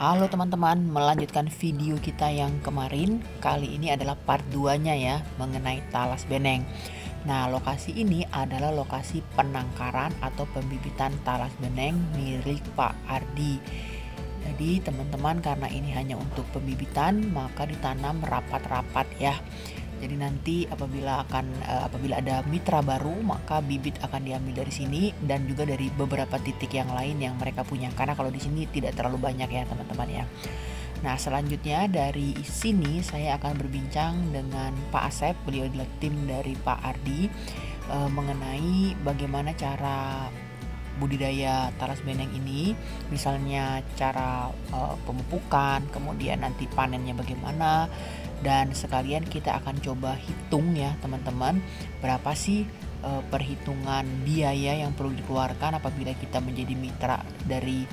Halo teman-teman, melanjutkan video kita yang kemarin. Kali ini adalah part 2-nya ya, mengenai talas beneng. Nah, lokasi ini adalah lokasi penangkaran atau pembibitan talas beneng milik Pak Ardi. Jadi teman-teman, karena ini hanya untuk pembibitan, maka ditanam rapat-rapat ya. Jadi nanti apabila ada mitra baru, maka bibit akan diambil dari sini dan juga dari beberapa titik yang lain yang mereka punya. Karena kalau di sini tidak terlalu banyak ya teman-teman ya. Nah, selanjutnya dari sini saya akan berbincang dengan Pak Asep. Beliau adalah tim dari Pak Ardi mengenai bagaimana cara budidaya talas beneng ini, misalnya cara pemupukan, kemudian nanti panennya bagaimana, dan sekalian kita akan coba hitung ya teman-teman, berapa sih perhitungan biaya yang perlu dikeluarkan apabila kita menjadi mitra dari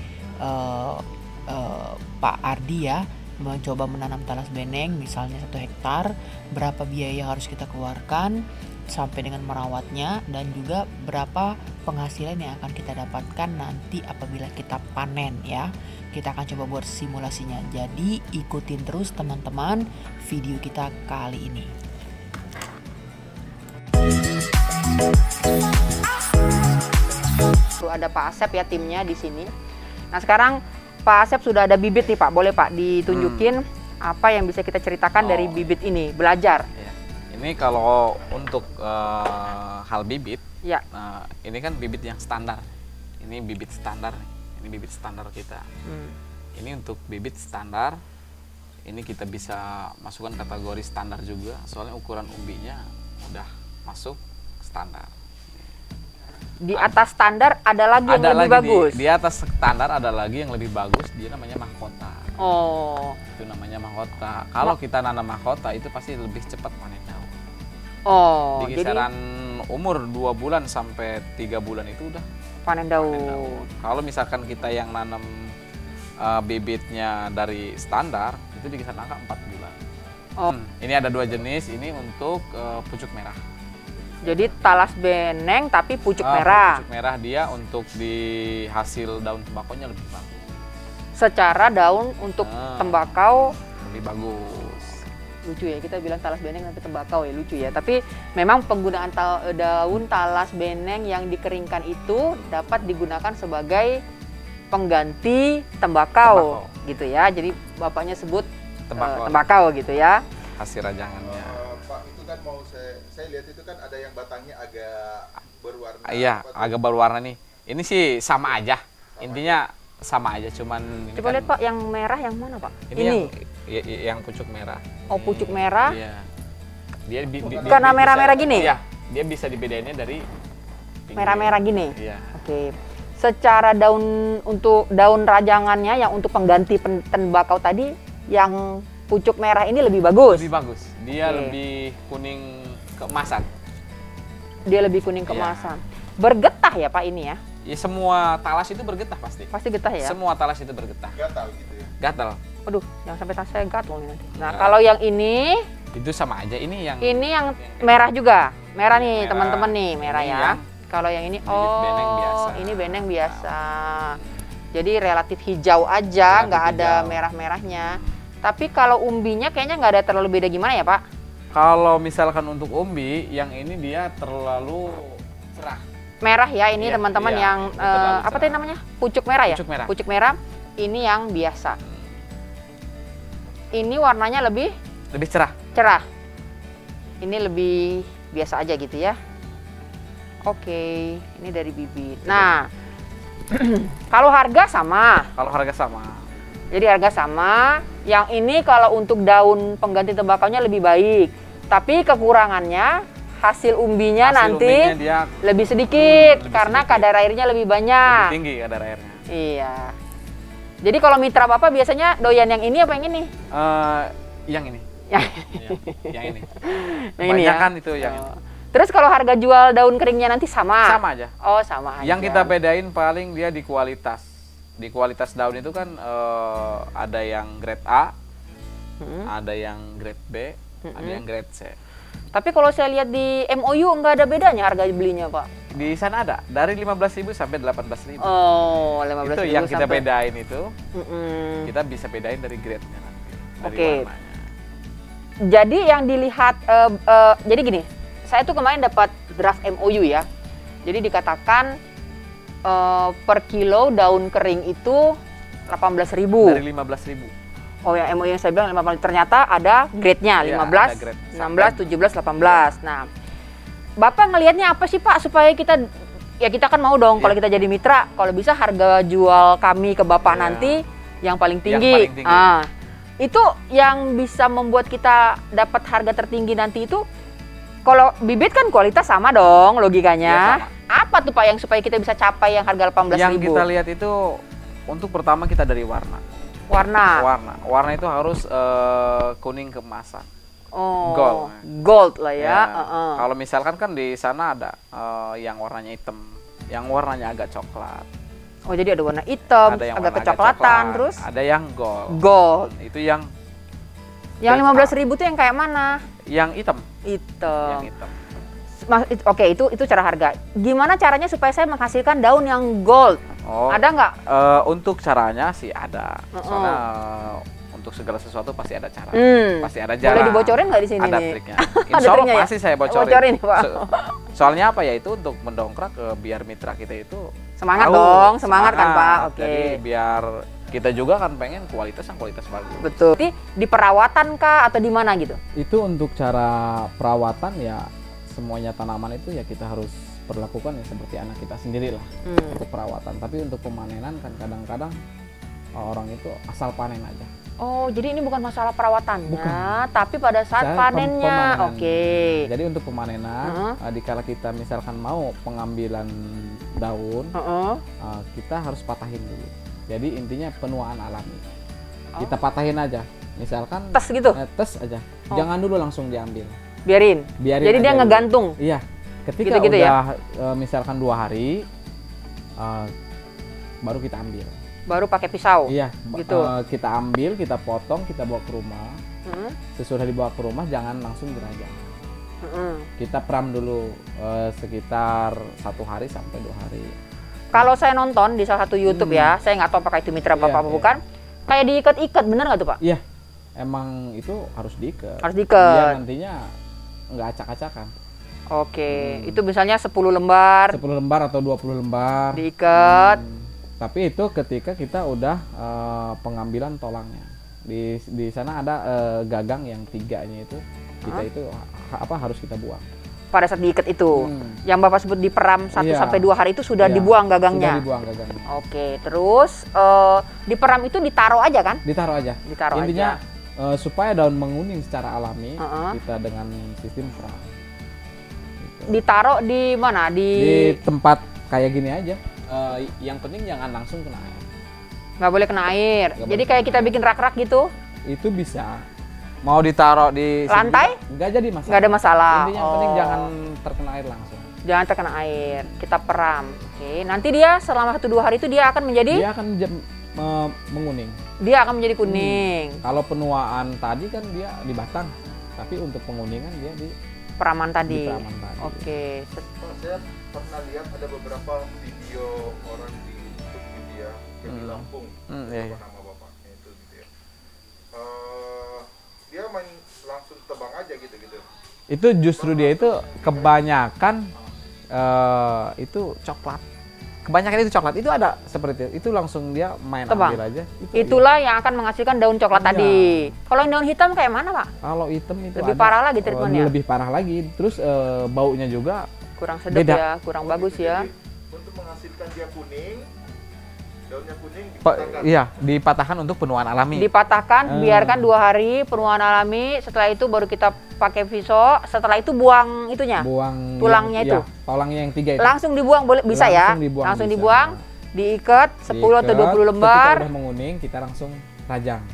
Pak Ardi ya, mencoba menanam talas beneng misalnya 1 hektar, berapa biaya harus kita keluarkan sampai dengan merawatnya, dan juga berapa penghasilan yang akan kita dapatkan nanti apabila kita panen ya. Kita akan coba buat simulasinya. Jadi ikutin terus teman-teman video kita kali ini. Ada Pak Asep ya timnya di sini. Nah, sekarang Pak Asep sudah ada bibit nih Pak. Boleh Pak ditunjukin apa yang bisa kita ceritakan dari bibit ini, belajar. Ya. Ini kalau untuk hal bibit, ya. Ini kan bibit yang standar. Ini bibit standar, ini bibit standar kita. Ini untuk bibit standar. Ini kita bisa masukkan kategori standar juga, soalnya ukuran umbinya udah masuk standar. Di atas standar ada lagi yang lebih bagus. Di atas standar ada lagi yang lebih bagus, dia namanya mahkota. Oh. Itu namanya mahkota. Kalau kita nanam mahkota itu pasti lebih cepat panen daun. Oh, di kisaran umur 2 bulan sampai 3 bulan itu udah panen daun. Kalau misalkan kita yang nanam bibitnya dari standar, itu di kisaran angka 4 bulan. Oh. Ini ada 2 jenis, ini untuk pucuk merah. Jadi talas beneng tapi pucuk merah. Pucuk merah dia untuk di hasil daun tembakonya lebih bagus. Secara daun untuk tembakau lebih bagus. Lucu ya, kita bilang talas beneng nanti tembakau ya, lucu ya. Tapi memang penggunaan daun talas beneng yang dikeringkan itu dapat digunakan sebagai pengganti tembakau gitu ya. Jadi bapaknya sebut tembakau gitu ya. Hasil rajangannya. Pak, itu kan mau saya lihat itu kan ada yang batangnya agak berwarna. Iya, agak berwarna nih. Ini sih sama aja. Intinya sama aja, cuman coba lihat Pak, yang merah yang mana Pak? Ini yang pucuk merah. Oh, pucuk merah. Iya. Dia karena merah-merah gini? Iya, dia bisa dibedainnya dari merah-merah gini. Iya. Oke. Secara daun, untuk daun rajangannya yang untuk pengganti tembakau tadi, yang pucuk merah ini lebih bagus. Lebih bagus. Dia lebih kuning keemasan. Dia lebih kuning keemasan. Bergetah ya Pak ini ya? Ya, semua talas itu bergetah pasti. Pasti getah ya? Semua talas itu bergetah. Gatal gitu ya? Gatal. Aduh, jangan sampai tas saya gatal nanti. Nah, kalau yang ini itu sama aja. Ini yang merah juga. Merah nih teman-teman nih, merah ya. Kalau yang ini beneng biasa. Ini beneng biasa. Jadi relatif hijau aja, nggak ada merah-merahnya. Tapi kalau umbinya kayaknya nggak ada terlalu beda gimana ya Pak? Kalau misalkan untuk umbi, yang ini dia terlalu cerah. Merah ya ini teman-teman yang apa tadi namanya? Pucuk merah ya? Pucuk merah. Pucuk merah. Ini yang biasa. Ini warnanya lebih cerah. Cerah. Ini lebih biasa aja gitu ya. Oke, ini dari bibit. Nah, kalau harga sama. Kalau harga sama. Jadi harga sama. Yang ini kalau untuk daun pengganti tembakaunya lebih baik. Tapi kekurangannya hasil umbinya nanti lebih sedikit karena kadar airnya lebih banyak. Lebih tinggi kadar airnya. Iya. Jadi kalau mitra Bapak biasanya doyan yang ini apa yang ini? Yang ini. Yang ini. Yang ini ya? Kan itu yang ini. Terus kalau harga jual daun keringnya nanti sama? Sama aja. Oh, sama aja. Yang kita bedain paling dia di kualitas. Di kualitas daun itu kan ada yang grade A, ada yang grade B, ada yang grade C. Tapi kalau saya lihat di MOU nggak ada bedanya harga belinya, Pak. Di sana ada dari 15.000 sampai 18.000. Oh, 15.000 Itu yang kita sampai... bedain itu. Mm-mm. Kita bisa bedain dari grade-nya nanti, dari Oke. warnanya. Jadi yang dilihat, jadi gini, saya tuh kemarin dapat draft MOU ya. Jadi dikatakan per kilo daun kering itu 18.000. Dari 15.000. Oh ya, MOU yang saya bilang 15, ternyata ada grade-nya, Iya, 15, ada grade. 16, 17, 18. Nah, Bapak ngelihatnya apa sih Pak supaya kita, ya kita kan mau dong kalau kita jadi mitra, kalau bisa harga jual kami ke Bapak Iya. nanti yang paling Yang tinggi. paling tinggi. Itu yang bisa membuat kita dapat harga tertinggi nanti itu, kalau bibit kan kualitas sama dong logikanya. Iya, Apa tuh Pak yang supaya kita bisa capai yang harga 18.000? Yang kita lihat itu untuk pertama kita dari warna. Warna. Warna itu harus kuning keemasan. Oh, Gold. Gold lah ya. Ya, Heeh. Kalau misalkan kan di sana ada yang warnanya hitam, yang warnanya agak coklat, Oh, jadi ada warna hitam, ada yang agak warna kecoklatan, coklat, terus ada yang gold. gold. Itu yang Yang 15.000 tuh yang kayak mana? hitam. Hitam. Yang hitam. Oke, itu cara harga. Gimana caranya supaya saya menghasilkan daun yang gold? Oh, Ada nggak? Untuk caranya sih ada. Heeh. Soalnya untuk segala sesuatu pasti ada cara. Hmm. Pasti ada jalan. Boleh dibocorin nggak di sini Ada nih? triknya. Ada Insya Allah triknya ya? pasti saya bocorin. Bocorin, Pak. Soalnya apa ya, itu untuk mendongkrak biar mitra kita itu Semangat tahu, dong, semangat kan Pak? Oke. Jadi biar kita juga kan pengen kualitas yang kualitas bagus. Betul. Jadi di perawatan kah atau di mana gitu? Itu untuk cara perawatan ya, semuanya tanaman itu ya kita harus perlakukan ya seperti anak kita sendiri lah untuk perawatan. Tapi untuk pemanenan kan kadang-kadang orang itu asal panen aja. Oh, jadi ini bukan masalah perawatannya, Bukan. tapi pada saat Saya panennya. pemanenan. Oke. Jadi untuk pemanenan, dikala kita misalkan mau pengambilan daun, Heeh. kita harus patahin dulu. Jadi intinya penuaan alami. Oh. Kita patahin aja. Misalkan Tes gitu. tes aja. Oh. Jangan dulu langsung diambil. Biarin. Biarin Jadi dia aja dulu. ngegantung. Iya. Ketika Gitu-gitu ya? udah misalkan 2 hari, baru kita ambil. Baru pakai pisau. Iya. Gitu. Kita ambil, kita potong, kita bawa ke rumah. Heeh. Sesudah dibawa ke rumah, jangan langsung dirajang. Heeh. Kita peram dulu sekitar 1 hari sampai 2 hari. Kalau saya nonton di salah satu YouTube ya, saya nggak tahu apakah itu mitra Iya, Bapak apa iya. bukan, kayak diikat-ikat, bener nggak tuh Pak? Iya. Emang itu harus diikat. Harus diikat. Biar nantinya nggak acak-acakan. Oke, itu misalnya 10 lembar 10 lembar atau 20 lembar. diikat. Tapi itu ketika kita udah pengambilan tolangnya. Di sana ada gagang yang 3-nya itu kita itu harus kita buang. Pada saat diikat itu, yang Bapak sebut diperam 1 Iya. sampai 2 hari itu sudah Iya, dibuang gagangnya. Sudah dibuang gagangnya. Oke, terus diperam itu ditaruh aja kan? Ditaruh aja. Ditaruh Intinya aja. supaya daun menguning secara alami, Heeh. kita dengan sistem peram. Gitu. Ditaruh di mana? Di tempat kayak gini aja. Yang penting jangan langsung kena air. Nggak boleh kena air. Nggak Jadi boleh kayak kena kita air. bikin rak-rak gitu, Itu bisa. Mau ditaruh di sini lantai Nggak jadi masalah. nggak ada masalah. Intinya yang penting Oh. jangan terkena air langsung. Jangan terkena air. Kita peram. Oke, nanti dia selama 1-2 hari itu dia akan menjadi Dia akan menguning. dia akan menjadi kuning. Kalau penuaan tadi kan dia di batang, tapi untuk penguningan dia di Peraman tadi. peraman tadi. Oke. Oh, saya pernah lihat ada beberapa video orang di YouTube gitu ya, yang di Lampung. Iya, iya. Apa nama bapaknya itu gitu ya. Dia main langsung tebang aja gitu. Itu justru dia itu kebanyakan itu coklat. Kebanyakan itu coklat. Itu ada seperti itu langsung dia main Tebang. ambil aja. Itulah yang akan menghasilkan daun coklat Iya. tadi. Kalau yang daun hitam kayak mana, Pak? Kalau hitam itu Lebih ada, parah lagi treatmentnya? Lebih parah lagi. Terus baunya juga Kurang sedap Beda. ya, kurang bagus ya. Jadi, untuk menghasilkan dia kuning, daunnya kuning Pak, dipatahkan. iya, dipatahkan untuk penuaan alami. Dipatahkan, biarkan 2 hari penuaan alami. Setelah itu baru kita pakai viso. Setelah itu buang itunya. Buang tulangnya itu. iya, tulangnya yang 3 itu. Langsung dibuang boleh bisa ya? Langsung dibuang, Langsung bisa. dibuang, diikat 10 atau 20 Ketika lembar. udah menguning, kita langsung rajang.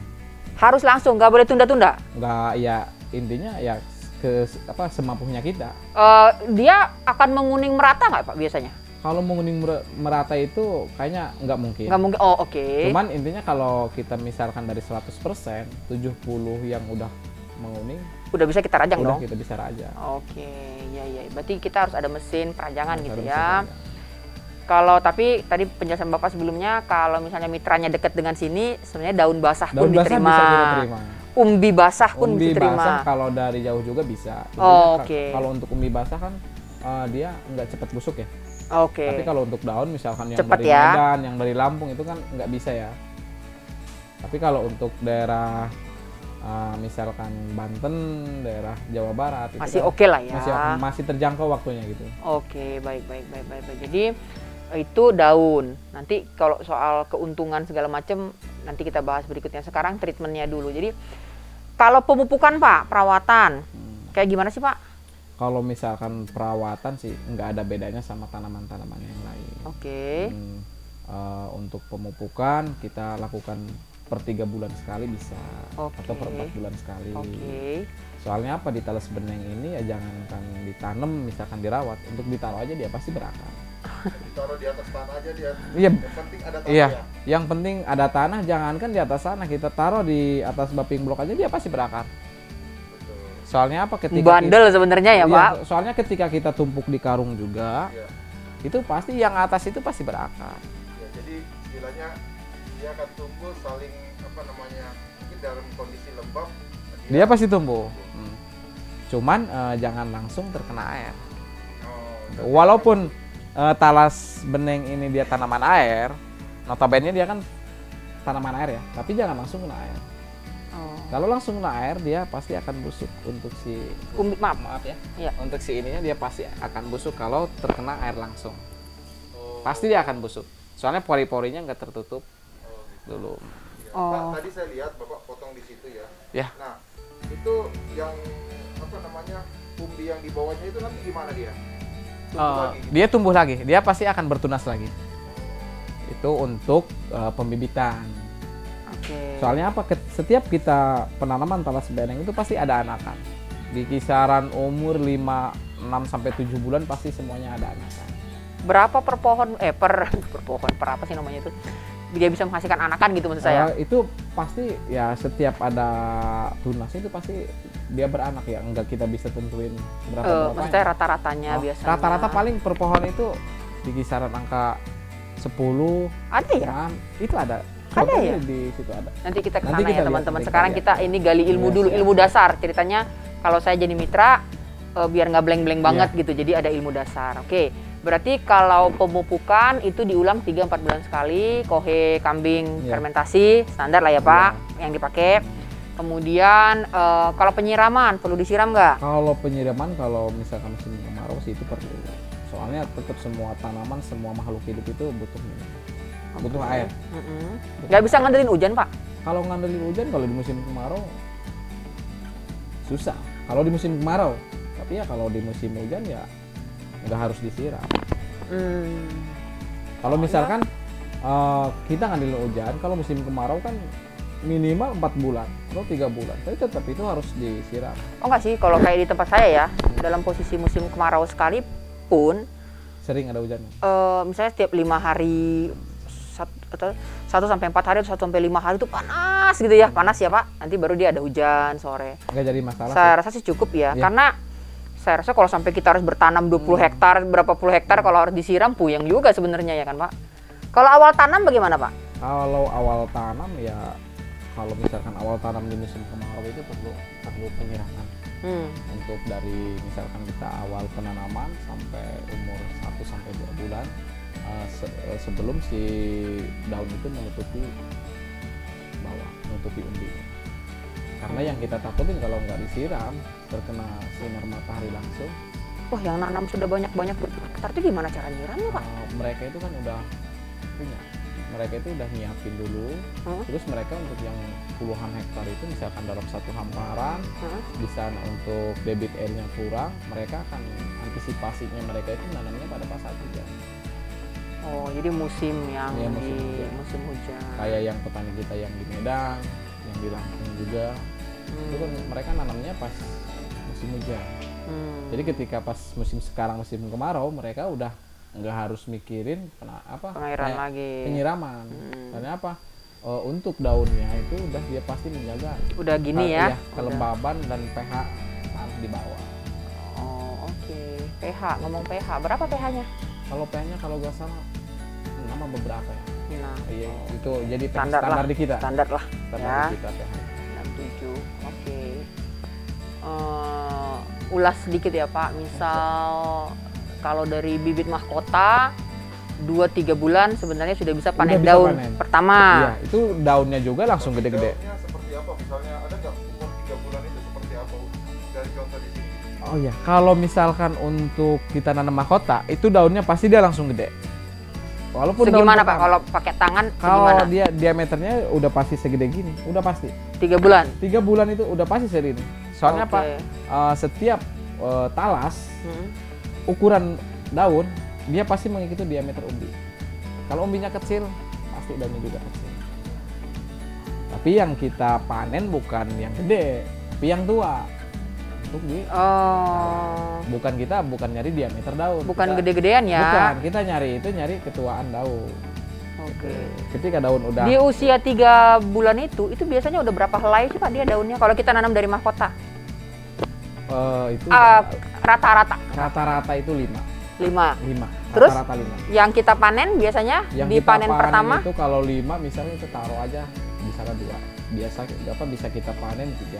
Harus langsung, nggak boleh tunda-tunda. Enggak, ya intinya ya semampunya kita. Dia akan menguning merata nggak Pak biasanya? Kalau menguning merata itu kayaknya nggak mungkin. Nggak mungkin. Oh, oke. Cuman intinya kalau kita misalkan dari 100%, 70 yang udah menguning, udah bisa kita rajang udah dong. kita bisa rajang. Oke, ya. Berarti kita harus ada mesin perajangan Harus gitu ada mesin ya. rajang. Kalau tapi tadi penjelasan Bapak sebelumnya, kalau misalnya mitranya dekat dengan sini, sebenarnya daun basah pun Daun basah diterima. bisa kita terima. Umbi basah pun Umbi bisa diterima. basah kalau dari jauh juga bisa. Oh, Sebenarnya oke. Kalau untuk umbi basah kan dia nggak cepat busuk ya. Oke. Tapi kalau untuk daun misalkan yang Cepet dari ya. Medan, yang dari Lampung itu kan nggak bisa ya. Tapi kalau untuk daerah misalkan Banten, daerah Jawa Barat itu Masih kan oke lah ya. masih terjangkau waktunya gitu. Oke, baik. Jadi itu daun. Nanti kalau soal keuntungan segala macam nanti kita bahas berikutnya. Sekarang treatmentnya dulu. Jadi kalau pemupukan Pak, perawatan kayak gimana sih Pak? Kalau misalkan perawatan sih nggak ada bedanya sama tanaman-tanaman yang lain. Oke. Untuk pemupukan kita lakukan per 3 bulan sekali bisa, Oke. atau per 4 bulan sekali. Oke. Soalnya apa, di talas beneng ini ya jangankan ditanam misalkan dirawat, untuk ditaruh aja dia pasti berakar. Ditaruh di atas tanah aja dia. Iya. Yang penting ada tanah Iya, ya. yang penting ada tanah, jangankan di atas tanah, kita taruh di atas baping blok aja dia pasti berakar. Betul. Soalnya apa, ketika Bandel sebenarnya ya Iya, Pak. soalnya ketika kita tumpuk di karung juga, Iya. itu pasti yang atas itu pasti berakar. Ya, jadi istilahnya dia akan tumbuh saling apa namanya, mungkin dalam kondisi lembab Dia pasti tumbuh. Cuman jangan langsung terkena air. Walaupun talas beneng ini dia tanaman air, notabene dia kan tanaman air ya, tapi jangan langsung kena air. Oh. Kalau langsung kena air dia pasti akan busuk untuk si maaf ya. Iya. Untuk si ininya dia pasti akan busuk kalau terkena air langsung. Pasti dia akan busuk. Soalnya pori-porinya nggak tertutup dulu. Oh. Tadi saya lihat Bapak potong di situ ya. Ya. Nah, itu yang apa namanya, umbi yang di bawahnya itu nanti gimana dia? Tumbuh lagi gitu? Dia tumbuh lagi, dia pasti akan bertunas lagi. Itu untuk pembibitan. Oke. Soalnya apa? Setiap kita penanaman talas beneng itu pasti ada anakan. Di kisaran umur 5, 6 sampai 7 bulan pasti semuanya ada anakan. Berapa per pohon per pohon, per apa sih namanya itu? Dia bisa menghasilkan anakan gitu maksud saya. Itu pasti ya, setiap ada tunas itu pasti dia beranak ya. Enggak kita bisa tentuin berapa Maksudnya rata-ratanya biasanya. Rata-rata paling per pohon itu di kisaran angka 10. Ada ya? Nah, itu ada. Ada Fotonya ya? Di situ ada. Nanti kita kesana Nanti kita ya lihat, teman-teman. nanti Sekarang kita kita ini gali ilmu Iya, dulu, siap. ilmu dasar. Ceritanya kalau saya jadi mitra biar nggak blank-blank banget Iya. gitu. Jadi ada ilmu dasar. Oke. Berarti kalau pemupukan itu diulang 3-4 bulan sekali, kohe kambing Iya. fermentasi standar lah ya Pak yang dipakai. Kemudian kalau penyiraman perlu disiram nggak? Kalau penyiraman, kalau misalkan musim kemarau sih itu perlu. Soalnya tetap semua tanaman, semua makhluk hidup itu butuh air. Nggak bisa ngandelin hujan Pak? Kalau ngandelin hujan, kalau di musim kemarau susah. Kalau di musim kemarau, tapi ya kalau di musim hujan ya nggak harus disiram. Kalau misalkan kita ngandelin hujan, kalau musim kemarau kan minimal 4 bulan atau 3 bulan, tapi tetap itu harus disiram. Oh nggak sih, kalau kayak di tempat saya ya, dalam posisi musim kemarau sekalipun, Sering ada hujan. misalnya setiap 5 hari, 1 sampai 4 hari atau 1 sampai 5 hari itu panas gitu ya, panas ya Pak. Nanti baru dia ada hujan sore. Nggak jadi masalah Saya sih. rasa sih cukup ya, Iya. karena saya rasa kalau sampai kita harus bertanam 20 hektar, berapa puluh hektar, kalau harus disiram puyeng juga sebenarnya ya kan Pak. Kalau awal tanam bagaimana Pak? Kalau awal tanam ya, kalau misalkan awal tanam di musim kemarau itu perlu penyiraman. Untuk dari misalkan kita awal penanaman sampai umur 1 sampai 2 bulan sebelum si daun itu menutupi bawah, menutupi umbinya. Karena yang kita takutin kalau nggak disiram, terkena sinar matahari langsung, Wah yang nanam sudah banyak-banyak hektar itu gimana cara nyiramnya Pak? mereka itu kan udah punya. Mereka itu udah nyiapin dulu, terus mereka untuk yang puluhan hektar itu misalkan dalam satu hamparan, di sana untuk debit airnya kurang, mereka akan antisipasinya mereka itu nanamnya pada pas saat hujan. Oh jadi musim yang Iya, di musim hujan. musim hujan. Kayak yang petani kita yang di Medan, yang di Lampung juga, itu kan mereka nanamnya pas musim hujan. Jadi ketika pas musim sekarang musim kemarau, mereka udah nggak harus mikirin Pengairan lagi. penyiraman. Karena apa? untuk daunnya itu udah dia pasti menjaga. Udah gini ya? Iya, kelembaban dan pH tanah di bawah. Oh, oke. pH, ngomong pH, berapa pH-nya? Kalau pH-nya kalau gak salah nama beberapa ya. Nah, Iya, itu jadi pH standar standar lah. di kita. Standar lah. Standar Ya. di kita pH. 67. Oke. Ulas sedikit ya Pak. Misal kalau dari bibit mahkota 2-3 bulan sebenarnya sudah bisa panen bisa daun panen. pertama. Iya, itu daunnya juga langsung gede-gede. Daunnya seperti apa? Misalnya ada nggak umur 3 bulan itu seperti apa? Dari contoh di sini. Oh iya, kalau misalkan untuk kita nanam mahkota, itu daunnya pasti dia langsung gede. Walaupun Segimana daun Pak kalau pakai tangan kalau segimana? dia diameternya udah pasti segede gini, udah pasti. 3 bulan. 3 bulan itu udah pasti segini. Soalnya Oke. apa? Setiap talas Hmm. ukuran daun dia pasti mengikuti diameter umbi. Kalau umbinya kecil, pasti daunnya juga kecil. Tapi yang kita panen bukan yang gede, tapi yang tua. Untuk Oh. bukan nyari diameter daun. Bukan Kita- gede-gedean ya. Bukan, kita nyari ketuaan daun. Oke. Ketika daun udah Di usia 3 bulan itu biasanya udah berapa helai sih Pak dia daunnya kalau kita nanam dari mahkota? itu Rata-rata rata-rata itu 5. 5. Terus? Rata-rata 5. Yang kita panen biasanya Yang di kita panen pertama itu kalau 5 misalnya kita taruh aja misalnya 2. Biasa bisa kita panen 3.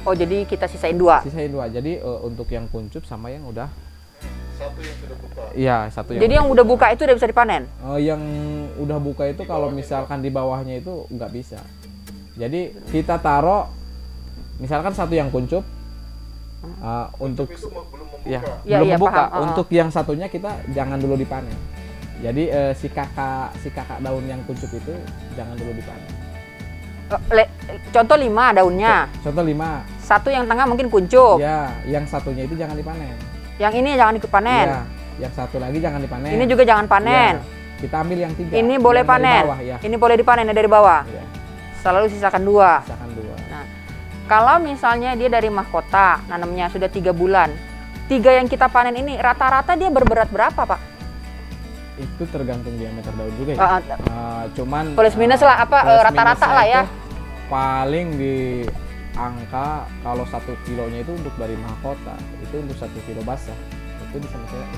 oh jadi kita sisain 2. Sisain 2. Jadi untuk yang kuncup sama yang udah Satu yang sudah buka. iya, satu Jadi yang udah buka itu udah bisa dipanen. yang udah buka itu kalau misalkan di bawahnya itu nggak bisa. Jadi kita taruh misalkan satu yang kuncup untuk Itu belum membuka. ya, Iya, belum iya, membuka. paham. Untuk yang satunya kita jangan dulu dipanen. Jadi si kakak daun yang kuncup itu jangan dulu dipanen. Contoh 5 daunnya. Contoh 5. Satu yang tengah mungkin kuncup. Ya, yang satunya itu jangan dipanen. Yang ini jangan dipanen. Ya, yang satu lagi jangan dipanen. Ini juga jangan panen. Ya, kita ambil yang 3. Ini boleh Yang dari panen. bawah, ya. Ini boleh dipanen ya dari bawah. Ya, Selalu sisakan 2. misalkan 2. Nah, kalau misalnya dia dari mahkota, nanamnya sudah 3 bulan. 3 yang kita panen ini rata-rata dia berberat berapa, Pak? Itu tergantung diameter daun juga ya. Cuman Plus minus lah, apa, plus rata-rata minusnya lah ya. itu paling di angka kalau 1 kilonya itu untuk dari mahkota itu untuk 1 kilo basah itu bisa misalnya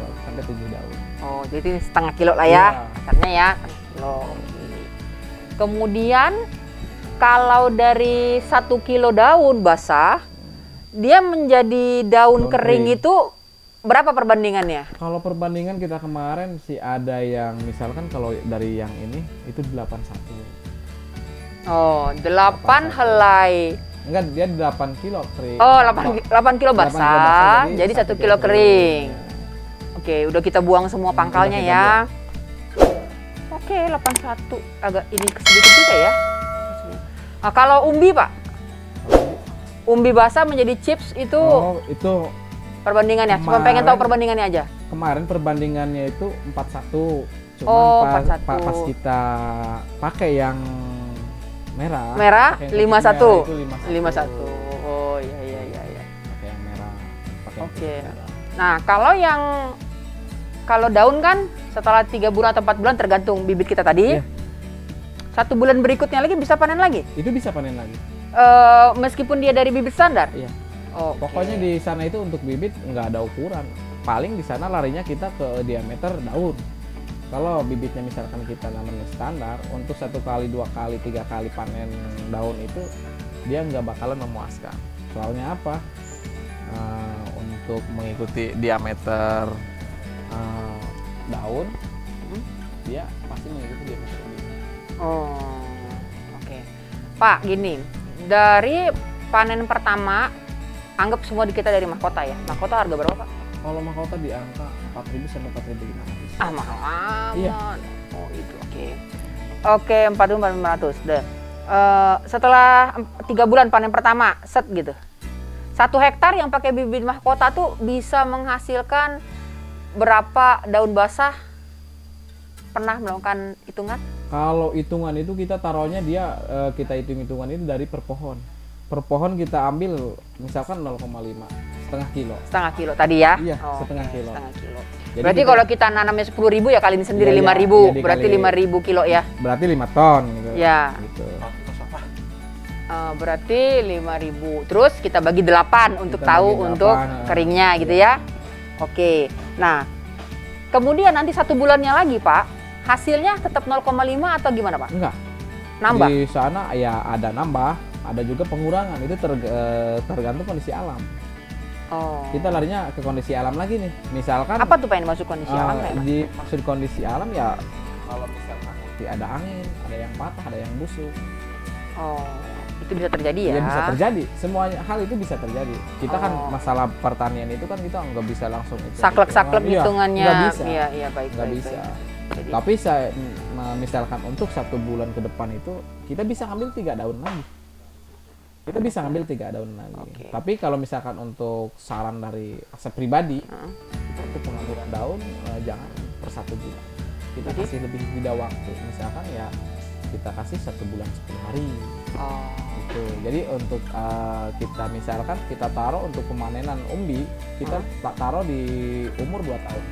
6 sampai 7 daun. Oh, jadi setengah kilo lah ya. Iya. Kasarnya ya, setengah kilo. Kemudian kalau dari 1 kilo daun basah, dia menjadi daun Daun kering kering. itu berapa perbandingannya? Kalau perbandingan kita kemarin sih ada yang misalkan kalau dari yang ini itu 81. Oh, 8 helai. Enggak, dia 8 kilo kering. Oh, 8 kilo 8 basah, jadi 1 1 kilo kering. Oke, udah kita buang semua pangkalnya udah kita ya. Oke, 81 agak ini sedikit juga ya. Nah, kalau umbi, Pak? Umbi basah menjadi chips itu Oh, itu perbandingannya. Cuma pengen tahu perbandingannya aja. kemarin perbandingannya itu 41. Cuman Oh, pas 41. pas kita pakai yang merah. Merah pakai yang 51. putih merah itu 51. Oh, iya iya iya iya. Pakai yang merah. Pakai yang Oke. putih merah. Nah, kalau daun kan setelah 3 bulan atau 4 bulan tergantung bibit kita tadi. Iya. 1 bulan berikutnya lagi bisa panen lagi. Itu bisa panen lagi. Meskipun dia dari bibit standar. Iya. Oh, Pokoknya di sana itu untuk bibit nggak ada ukuran. Paling di sana larinya kita ke diameter daun. Kalau bibitnya misalkan kita namanya standar, untuk 1 kali, 2 kali, 3 kali panen daun itu dia nggak bakalan memuaskan. Soalnya apa? Untuk mengikuti diameter daun, dia pasti mengikuti diameter bibit. Oh, oke. Pak, gini, dari panen pertama, anggap semua di kita dari mahkota ya. Mahkota harga berapa, Pak? Kalau mahkota di angka 4.000 sampai 4.500. Ah, mahal amat. Iya. Oh, itu oke. Oke, 4.500. Deh. Setelah 3 bulan panen pertama, set gitu. 1 hektar yang pakai bibit mahkota tuh bisa menghasilkan berapa daun basah? Pernah melakukan hitungan? Kalau hitungan itu kita taruhnya dia kita hitung-hitungan itu dari per pohon. Per pohon kita ambil misalkan 0,5 setengah kilo. Setengah kilo tadi ya? Iya, Oh, setengah oke, kilo. setengah kilo. Jadi Berarti kita- kalau kita nanamnya 10.000 ya kaliin sendiri Iya, 5.000. iya, Berarti dikali- 5.000 kilo ya? Berarti 5 ton gitu. Ya. Gitu. Berarti 5.000. Terus kita bagi 8 untuk Kita tahu bagi 8, untuk keringnya gitu ya. Oke. Nah, kemudian nanti 1 bulannya lagi Pak, hasilnya tetap 0,5 atau gimana Pak? Enggak. Nambah? Di sana ya ada nambah, ada juga pengurangan. Itu tergantung kondisi alam. Oh. Kita larinya ke kondisi alam lagi nih. Misalkan Apa tuh Pak yang masuk kondisi alam kayak Pak? di maksud kondisi alam ya kalau misalkan nanti ada angin, ada yang patah, ada yang busuk. Oh, itu bisa terjadi ya? Ya bisa terjadi. Semuanya hal itu bisa terjadi. Kita kan Oh. masalah pertanian itu kan kita nggak bisa langsung itu. Saklek-saklek Iya, hitungannya. nggak bisa. Iya, baik. Nggak baik, bisa. baik. Jadi, Tapi saya misalkan untuk 1 bulan ke depan itu kita bisa ngambil 3 daun lagi. Kita bisa ngambil 3 daun lagi. Oke. Tapi kalau misalkan untuk saran dari saya pribadi, untuk pengambilan daun jangan per 1 bulan. Kita Jadi? kasih lebih jeda waktu. Misalkan ya kita kasih 1 bulan 10 hari. oh, Gitu. Jadi untuk kita misalkan kita taruh untuk pemanenan umbi, kita taruh di umur 2 tahun.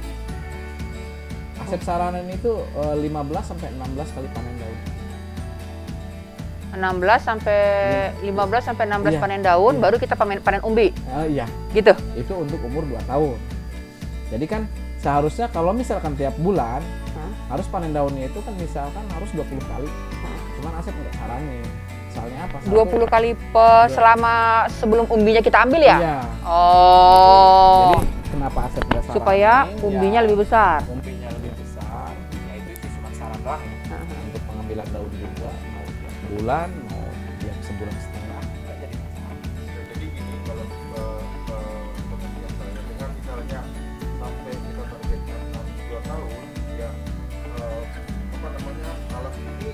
Asep saranin itu 15 sampai 16 kali panen daun. 16 sampai 15 sampai 16 Iya. panen daun, Iya. baru kita panen umbi, Iya, gitu. itu untuk umur 2 tahun. Jadi kan seharusnya kalau misalkan tiap bulan harus panen daunnya itu kan misalkan harus 20 kali. Cuman Asep nggak saranin. Soalnya apa? 20 kali selama sebelum umbinya kita ambil ya? Iya. Oh, Jadi kenapa Asep nggak saranin? supaya umbinya Ya, lebih besar. umbinya lebih besar. Ya itu cuma saran doang ya. Untuk pengambilan daun juga mau tiap bulan mau tiap sebulan setengah nggak jadi masalah. Ya, jadi gini kalau pengertian saya dengan misalnya sampai kita targetkan 2 tahun ya apa namanya talas ini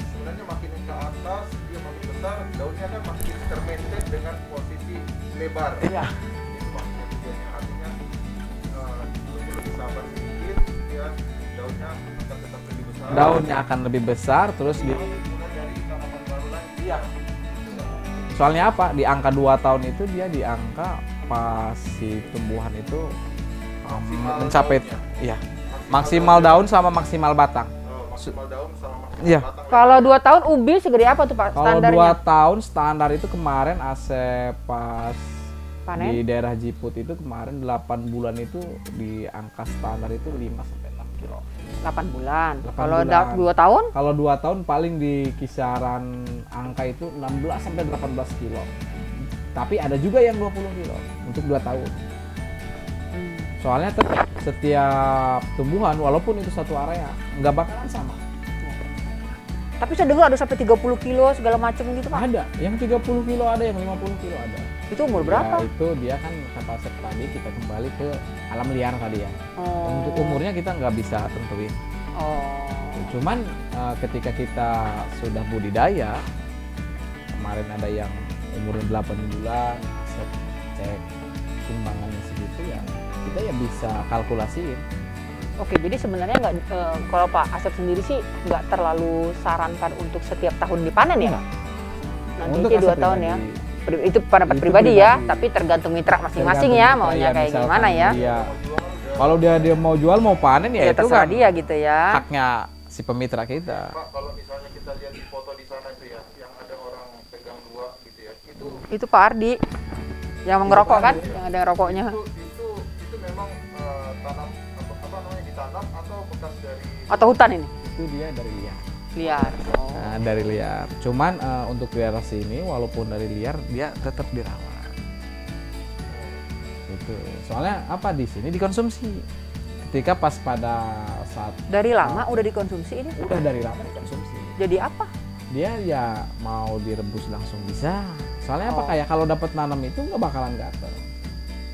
sebenarnya makin ke atas dia makin besar daunnya kan makin termaintain dengan posisi lebar. Iya. Itu maksudnya tujuannya artinya lebih sabar sedikit ya daunnya akan tetap lebih besar. Daunnya akan lebih besar terus di Mulai dari tanaman baru lagi. Iya. soalnya apa? Di angka 2 tahun itu dia di angka pas si tumbuhan itu Maksimal mencapai daunnya. iya, maksimal daun sama maksimal batang. Maksimal daun sama maksimal Iya. batang. Kalau 2 tahun umbi segede apa tuh Pak Kalau standarnya? 2 tahun standar itu kemarin Asep pas Panen? di daerah Jiput itu kemarin 8 bulan itu di angka standar itu 5 sampai 6 kilo. 8 bulan. 8 Kalau bulan. 2 tahun? Kalau 2 tahun paling di kisaran angka itu 16 sampai 18 kilo. Tapi ada juga yang 20 kilo untuk 2 tahun. Soalnya tetap setiap tumbuhan walaupun itu satu area nggak bakalan sama. Tapi saya dengar ada sampai 30 kilo segala macam gitu Pak. Ada yang 30 kilo ada, yang 50 kilo ada. Itu umur berapa? Ya, itu dia kan kata Asep tadi kita kembali ke alam liar tadi ya. Oh. Untuk umurnya kita nggak bisa tentuin. Oh. Cuman ketika kita sudah budidaya, kemarin ada yang umurnya 8 bulan, Asep cek timbangannya segitu ya, kita ya bisa kalkulasiin. Oke, jadi sebenarnya nggak kalau Pak Asep sendiri sih nggak terlalu sarankan untuk setiap tahun dipanen ya? Enggak. Nanti Untuk itu 2 Asep tahun pribadi. ya? Itu pendapat Itu pribadi ya, pribadi. tapi tergantung mitra masing-masing ya, Tergantung maunya mitra, kayak misalkan gimana ya? Kalau dia mau jual mau panen ya, Ya itu terserah kan dia gitu ya. haknya si pemitra kita. Pak, kalau misalnya kita lihat di foto di sana itu ya, yang ada orang pegang 2 gitu ya, Itu Pak Ardi yang ngerokok kan, yang ada rokoknya. itu memang tanam apa namanya ditanam atau bekas dari Atau hutan ini? Itu dia dari liar. Liar. Oh. Nah, dari liar. Cuman untuk daerah sini walaupun dari liar dia tetap dirawat. Gitu. Soalnya apa di sini dikonsumsi. Ketika pas pada saat Dari lama udah dikonsumsi ini? udah dari lama dikonsumsi. Jadi apa? Dia ya mau direbus langsung bisa. Soalnya apa Oh. kayak kalau dapat nanam itu nggak bakalan gatel.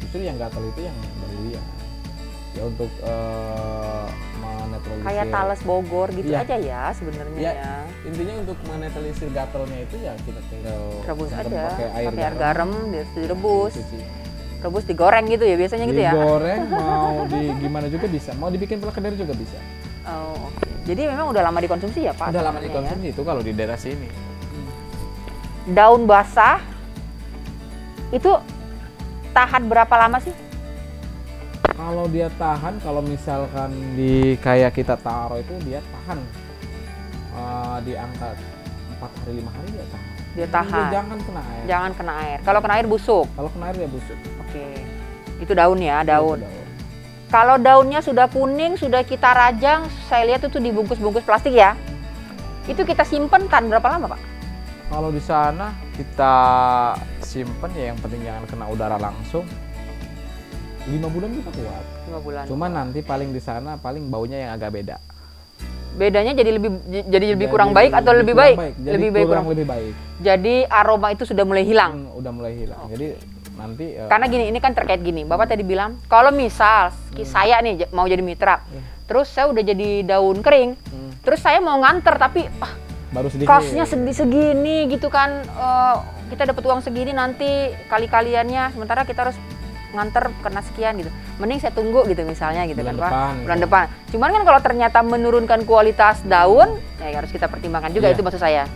Justru yang gatel itu yang dari liar. Ya untuk menetralisir. Kayak Talas Bogor gitu Iya. aja ya sebenarnya Iya. ya. Intinya untuk menetralisir gatelnya itu ya kita tinggal Rebus siram aja, pakai pakai air garam, direbus, dicuci. rebus digoreng gitu ya biasanya gitu ya. Digoreng mau di gimana juga bisa, mau dibikin perkedel juga bisa. Oh, oke. Jadi memang udah lama dikonsumsi ya Pak? Udah lama sebenarnya dikonsumsi itu kalau di daerah sini. Ya? Daun basah itu tahan berapa lama sih? Kalau dia tahan, kalau misalkan di kayak kita taruh itu dia tahan di angka 4 hari 5 hari dia tahan. Dia tahan. Jangan kena air. Jangan kena air. Kalau kena air busuk. Kalau kena air dia busuk. Oke. Itu daun ya, daun. Itu daun. Kalau daunnya sudah kuning, sudah kita rajang, saya lihat itu dibungkus-bungkus plastik ya. Itu kita simpen tahan berapa lama, Pak? Kalau di sana kita simpen ya, yang penting jangan kena udara langsung. 5 bulan kita kuat. 5 bulan. Cuma nanti paling di sana paling baunya yang agak beda. Bedanya jadi lebih kurang baik atau lebih baik? Jadi lebih baik kurang. lebih baik. Jadi aroma itu sudah mulai hilang. Udah mulai hilang. Jadi nanti karena gini, ini kan terkait gini. Bapak tadi bilang kalau misal saya nih mau jadi mitra, terus saya udah jadi daun kering, terus saya mau nganter tapi baru sedikit. Costnya segini gitu kan, kita dapat uang segini nanti kali-kaliannya, sementara kita harus nganter kena sekian gitu. Mending saya tunggu gitu misalnya gitu bulan kan depan, Pak. Bulan depan. Cuman kan kalau ternyata menurunkan kualitas daun, ya harus kita pertimbangkan juga, itu maksud saya.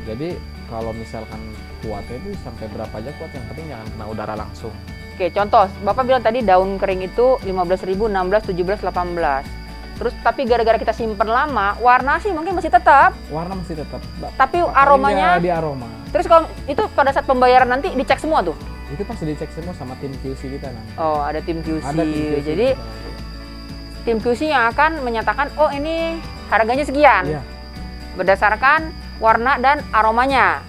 Jadi kalau misalkan kuatnya itu sampai berapa aja kuat, yang penting jangan kena udara langsung. Oke, contoh, Bapak bilang tadi daun kering itu 15.000, 16, 17, 18. Terus tapi gara-gara kita simpen lama, warna sih mungkin masih tetap. Warna masih tetap. Tapi aromanya di aroma. Terus kalau itu pada saat pembayaran nanti dicek semua tuh. Itu pasti dicek semua sama tim QC kita nanti. Oh, ada tim QC. Ada tim QC. Jadi tim QC yang akan menyatakan, oh ini harganya sekian. Iya. Berdasarkan warna dan aromanya.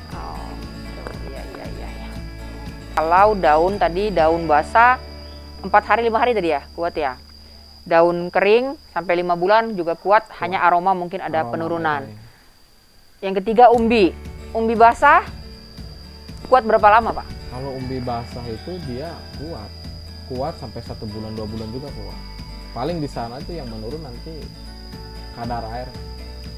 Kalau daun tadi, daun basah 4 hari 5 hari tadi ya, kuat ya. Daun kering sampai 5 bulan juga kuat, hanya aroma mungkin ada penurunan. Yang ketiga umbi. Umbi basah kuat berapa lama, Pak? Kalau umbi basah itu dia kuat sampai 1 bulan 2 bulan juga kuat. Paling di sana itu yang menurun nanti kadar air.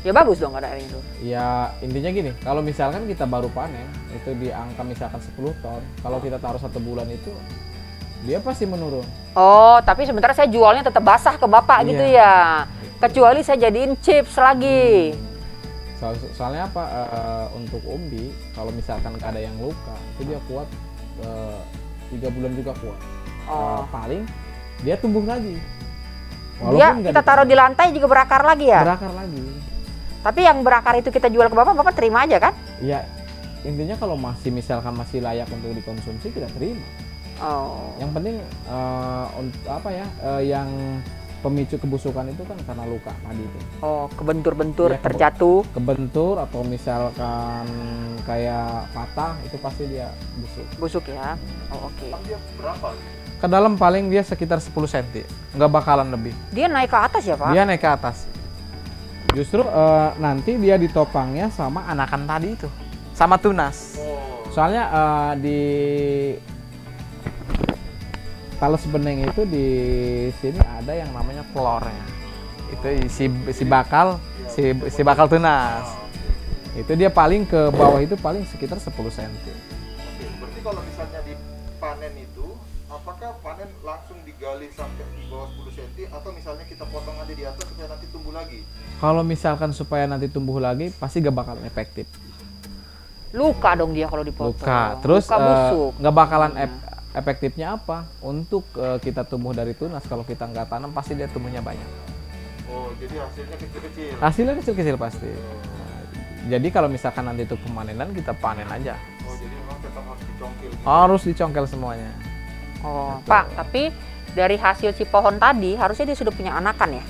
Ya bagus dong kadar airnya itu. Ya intinya gini, kalau misalkan kita baru panen itu di angka misalkan 10 ton, kalau kita taruh 1 bulan itu dia pasti menurun. Oh, tapi sementara saya jualnya tetap basah ke Bapak gitu ya. Kecuali saya jadiin chips lagi. Soalnya apa, untuk umbi kalau misalkan ada yang luka itu dia kuat 3 bulan juga kuat. Paling dia tumbuh lagi. Dia kita taruh di lantai juga berakar lagi ya? Berakar lagi. Tapi yang berakar itu kita jual ke Bapak, Bapak terima aja kan? Iya, intinya kalau misalkan masih layak untuk dikonsumsi kita terima. Oh. Yang penting yang pemicu kebusukan itu kan karena luka tadi itu. Oh, kebentur-bentur, Ya, terjatuh. Kebentur atau misalkan kayak patah itu pasti dia busuk. Busuk ya. Oh, oke. Dia berapa? Ke dalam paling dia sekitar 10 cm, nggak bakalan lebih. Dia naik ke atas ya, Pak? Dia naik ke atas. Justru nanti dia ditopangnya sama anakan tadi itu, sama tunas. Soalnya di talas beneng itu di sini ada yang namanya telurnya. Itu si bakal tunas. Itu dia paling ke bawah itu paling sekitar 10 cm. Oke, berarti kalau misalnya dipanen itu, apakah panen langsung digali sampai di bawah 10 cm atau misalnya kita potong aja di atas supaya nanti tumbuh lagi? Kalau misalkan supaya nanti tumbuh lagi pasti gak bakal efektif. Luka dong dia kalau dipotong. Luka. Terus luka busuk. Gak bakalan efektifnya apa? Untuk kita tumbuh dari tunas, kalau kita nggak tanam pasti dia tumbuhnya banyak. Oh, jadi hasilnya kecil-kecil. Hasilnya kecil-kecil pasti. Nah, jadi kalau misalkan nanti itu pemanenan, kita panen aja. Oh, jadi memang tetap harus dicongkel gitu. Harus dicongkel semuanya. Oh, Pak, tapi dari hasil si pohon tadi harusnya dia sudah punya anakan ya.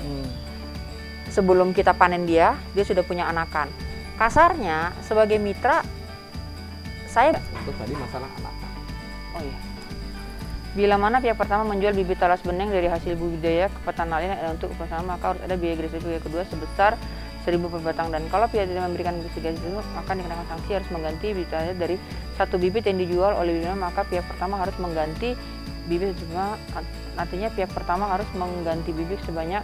Sebelum kita panen dia sudah punya anakan. Kasarnya sebagai mitra saya Untuk tadi masalah anakan. oh iya. Bila mana pihak pertama menjual bibit talas beneng dari hasil budidaya ke petani lain untuk pertama, maka harus ada biaya agresif pihak kedua sebesar 1.000 per batang, dan kalau pihak tidak memberikan agresif itu maka dikenakan sanksi harus mengganti bibit talas dari 1 bibit yang dijual oleh bibitnya, maka pihak pertama harus mengganti bibit sebanyak, artinya pihak pertama harus mengganti bibit sebanyak.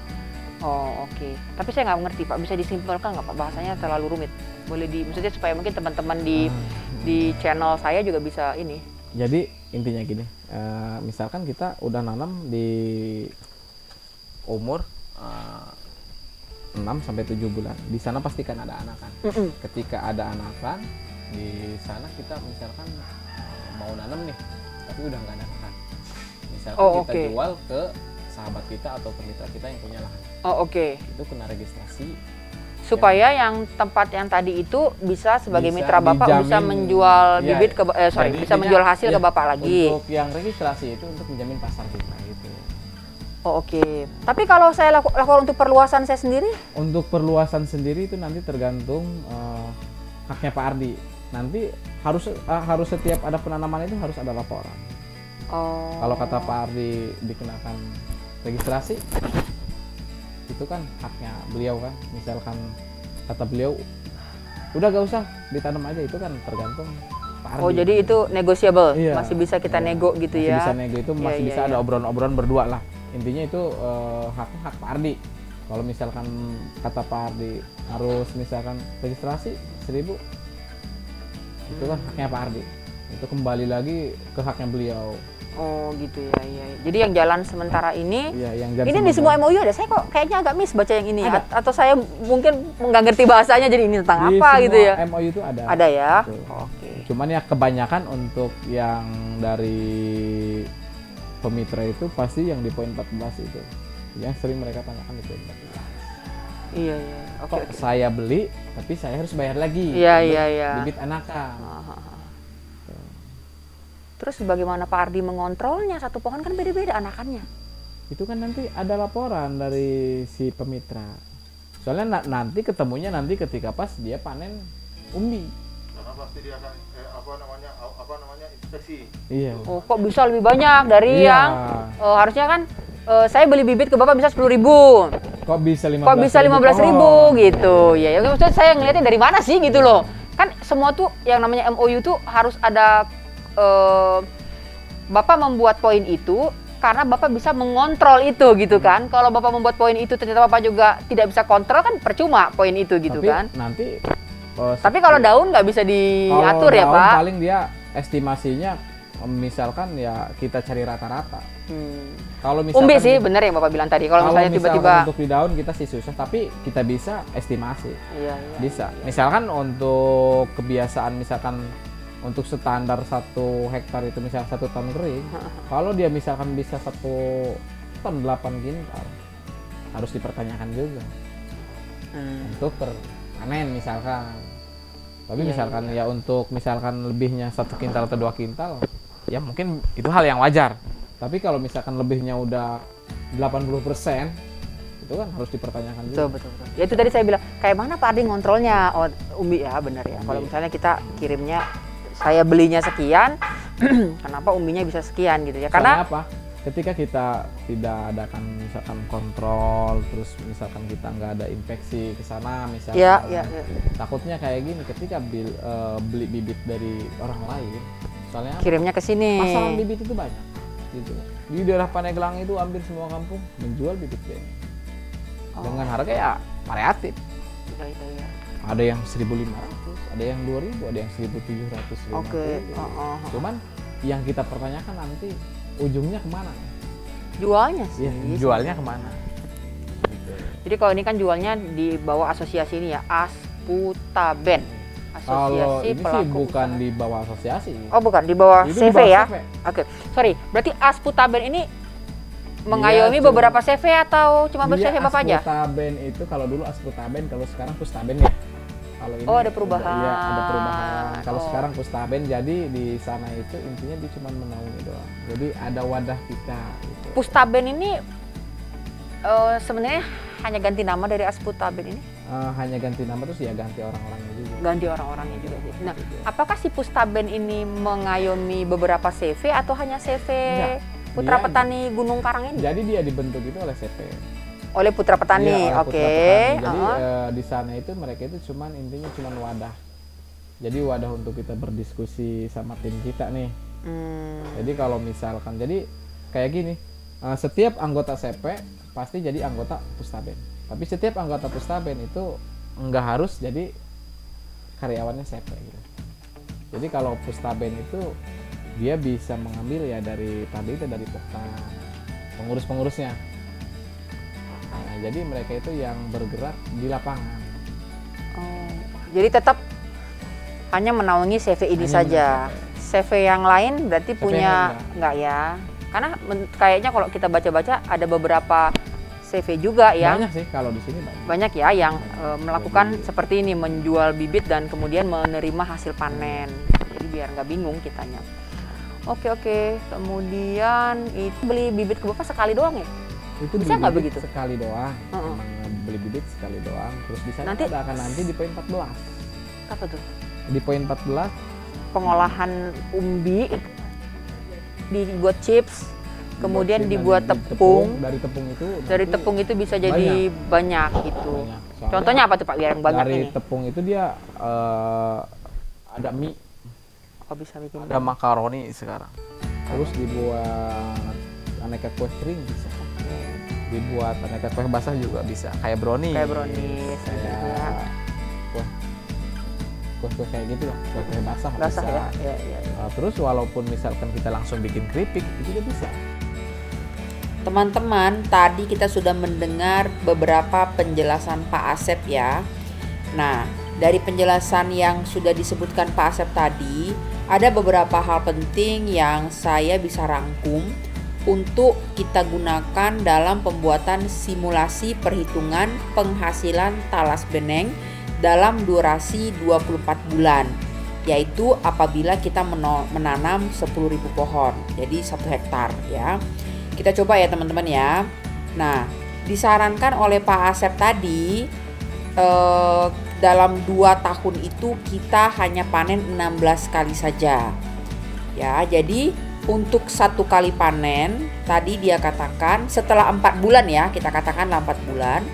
Oh, oke. Tapi saya nggak mengerti, Pak. Bisa disimpulkan nggak, Pak? Bahasanya terlalu rumit. Boleh maksudnya supaya mungkin teman-teman di channel saya juga bisa ini. Jadi intinya gini, misalkan kita udah nanam di umur 6 sampai 7 bulan. Di sana pasti kan ada anakan. Ketika ada anakan, di sana kita misalkan mau nanam nih tapi udah nggak ada lahan. Misalkan Oh, kita oke. jual ke sahabat kita atau ke mitra kita yang punya lahan, Oh, oke. itu kena registrasi. Supaya yang tempat yang tadi itu bisa sebagai Bisa mitra Bapak dijamin, bisa menjual iya. bibit ke bisa Jadinya, menjual hasil iya, ke Bapak lagi. Untuk yang registrasi itu untuk menjamin pasar kita gitu. Oh, oke. Tapi kalau saya lakukan untuk perluasan saya sendiri? Untuk perluasan sendiri itu nanti tergantung haknya Pak Ardi. Nanti harus setiap ada penanaman itu harus ada laporan. Oh. Kalau kata Pak Ardi dikenakan registrasi, itu kan haknya beliau kan. Misalkan kata beliau, udah gak usah ditanam aja, itu kan tergantung Pak Ardi. Oh, jadi itu negotiable, Iya. masih bisa kita Iya. nego gitu Masih ya? bisa nego itu, Iya, masih iya, bisa iya. ada obrolan-obrolan berdua lah. Intinya itu hak Pak Ardi. Kalau misalkan kata Pak Ardi harus misalkan registrasi 1.000, itu kan haknya Pak Ardi. Itu kembali lagi ke haknya beliau. Oh, gitu ya, iya. Jadi yang jalan sementara ini, Iya, yang ini di semua MOU ada. Saya kok kayaknya agak miss baca yang ini. Atau saya mungkin nggak ngerti bahasanya, jadi ini tentang Di apa semua gitu ya? MOU itu ada. Ada ya? Betul. Oke. Cuman ya kebanyakan untuk yang dari pemitra itu pasti yang di poin 14 itu. Yang sering mereka tanyakan di poin 14. Iya, iya. Oke, Kok oke. saya beli tapi saya harus bayar lagi Iya, untuk iya, iya. bibit anakan. Terus bagaimana Pak Ardi mengontrolnya? Satu pohon kan beda-beda anakannya. Itu kan nanti ada laporan dari si pemitra. Soalnya nanti ketemunya nanti ketika pas dia panen umbi. Karena pasti dia akan apa namanya inspeksi. Iya. Oh, kok bisa lebih banyak dari Iya. yang harusnya kan saya beli bibit ke Bapak bisa 10.000. Kok bisa 15.000? Kok bisa 15.000 pohon? gitu. Ya, maksudnya saya ngeliatnya dari mana sih gitu loh. Kan semua tuh yang namanya MOU tuh harus ada Bapak membuat poin itu karena Bapak bisa mengontrol itu gitu kan. Kalau Bapak membuat poin itu ternyata Bapak juga tidak bisa kontrol kan percuma poin itu gitu Tapi kan. nanti Tapi kalau daun nggak bisa diatur ya daun Pak. paling dia estimasinya misalkan ya kita cari rata-rata. Kalau misalkan Umbi sih bener yang Bapak bilang tadi. Kalau misalnya misalkan tiba-tiba untuk di daun kita sih susah, tapi kita bisa estimasi. iya, iya. Bisa. Misalkan untuk kebiasaan misalkan untuk standar 1 hektar itu misalnya 1 ton kering, kalau dia misalkan bisa 1 ton 8 kintal, harus dipertanyakan juga untuk per panen misalkan. Tapi Iya, misalkan ya untuk misalkan lebihnya 1 kintal atau 2 kintal, ya mungkin itu hal yang wajar. Tapi kalau misalkan lebihnya udah 80%, itu kan harus dipertanyakan juga. Betul. Ya itu tadi saya bilang, kayak mana Pak Ardi ngontrolnya? Oh, umbi ya benar ya. Kalau Umbi. misalnya kita kirimnya, saya belinya sekian, kenapa umbinya bisa sekian gitu ya? Karena Karena apa? Ketika kita tidak adakan misalkan kontrol, terus misalkan kita nggak ada infeksi ke sana, misalkan ya. takutnya kayak gini, ketika beli bibit dari orang lain, soalnya apa? Kirimnya ke sini. Pasaran bibit itu banyak, gitu. Di daerah Pandeglang itu hampir semua kampung menjual bibit beneng dengan harga ya variatif. Iya. Ada yang 1.500, ada yang 2.000, ada yang 1.750. Oke. Cuman yang kita pertanyakan nanti ujungnya kemana? Jualnya sih. Iya, jualnya kemana? Jadi kalau ini kan jualnya di bawah asosiasi ini ya, Asputaben. Kalau Asosiasi ini sih Pelaku bukan Usaha. di bawah asosiasi. Oh bukan, di bawah Itu di CV bawah ya? CV. Oke, sorry. Berarti Asputaben ini mengayomi cuma- beberapa CV atau cuma Dia CV Bapak aja? Asputaben itu kalau dulu Asputaben, kalau sekarang Pustaben ya. Kalau ini Oh, ada perubahan. Iya, ada perubahan. Kalau Oh. sekarang Pustaben, jadi di sana itu intinya dia cuma menaungi doang. Jadi ada wadah kita. Gitu. Pustaben ini sebenarnya hanya ganti nama dari Asputaben ini? Hanya ganti nama terus ya ganti orang-orangnya juga. Ganti orang-orangnya juga sih. Nah, apakah si Pustaben ini mengayomi beberapa CV atau hanya CV Enggak. Putra Dia- Petani Gunung Karang ini? Jadi dia dibentuk itu oleh CP. Oleh Putra Petani, Iya, oleh oke. Putra Petani. Jadi Uh-uh. di sana itu mereka itu cuman intinya cuman wadah. Jadi wadah untuk kita berdiskusi sama tim kita nih. Jadi kalau misalkan jadi kayak gini, setiap anggota CP pasti jadi anggota Pustaben. Tapi setiap anggota Pustaben itu enggak harus jadi karyawannya CP gitu. Jadi kalau Pustaben itu dia bisa mengambil ya dari tadi itu dari Pokta, pengurus-pengurusnya. Nah, jadi mereka itu yang bergerak di lapangan. Oh, jadi tetap hanya menaungi CV ini Hanya saja. menaungi CV yang lain berarti CV punya yang enggak ya? Karena kayaknya kalau kita baca-baca ada beberapa CV juga yang banyak sih kalau di sini banyak. banyak ya yang melakukan Jadi- seperti ini, menjual bibit dan kemudian menerima hasil panen. Jadi biar nggak bingung kitanya. Oke, kemudian itu beli bibit ke Bapak sekali doang ya? Itu Bisa beli nggak bibit begitu? sekali doang. Heeh. Emang beli bibit sekali doang. Terus di sana Nanti- ada akan nanti di poin 14. Apa tuh? Di poin 14 Pengolahan umbi dibuat chips, kemudian dibuat dari tepung. Dari tepung itu Dari nanti tepung itu bisa jadi banyak gitu. banyak. Soalnya Contohnya apa tuh Pak biar yang banyak dari ini? tepung itu dia ada mie, Kok bisa bikin? Ada makaroni sekarang. terus dibuat aneka kue kering bisa. Dibuat aneka kue basah juga Bisa kayak brownies. Kayak brownies gitu ya. kayak kue kayak gitu lah, kue basah, Basah bisa. ya. Ya. Terus walaupun misalkan kita langsung bikin keripik itu juga bisa. Teman-teman, tadi kita sudah mendengar beberapa penjelasan Pak Asep ya. Nah, dari penjelasan yang sudah disebutkan Pak Asep tadi, ada beberapa hal penting yang saya bisa rangkum untuk kita gunakan dalam pembuatan simulasi perhitungan penghasilan talas beneng dalam durasi 24 bulan, yaitu apabila kita menanam 10.000 pohon, jadi 1 hektar ya. Kita coba ya teman-teman ya. Nah, disarankan oleh Pak Asep tadi dalam 2 tahun itu kita hanya panen 16 kali saja. Ya, jadi untuk 1 kali panen tadi dia katakan setelah 4 bulan ya, kita katakanlah 4 bulan,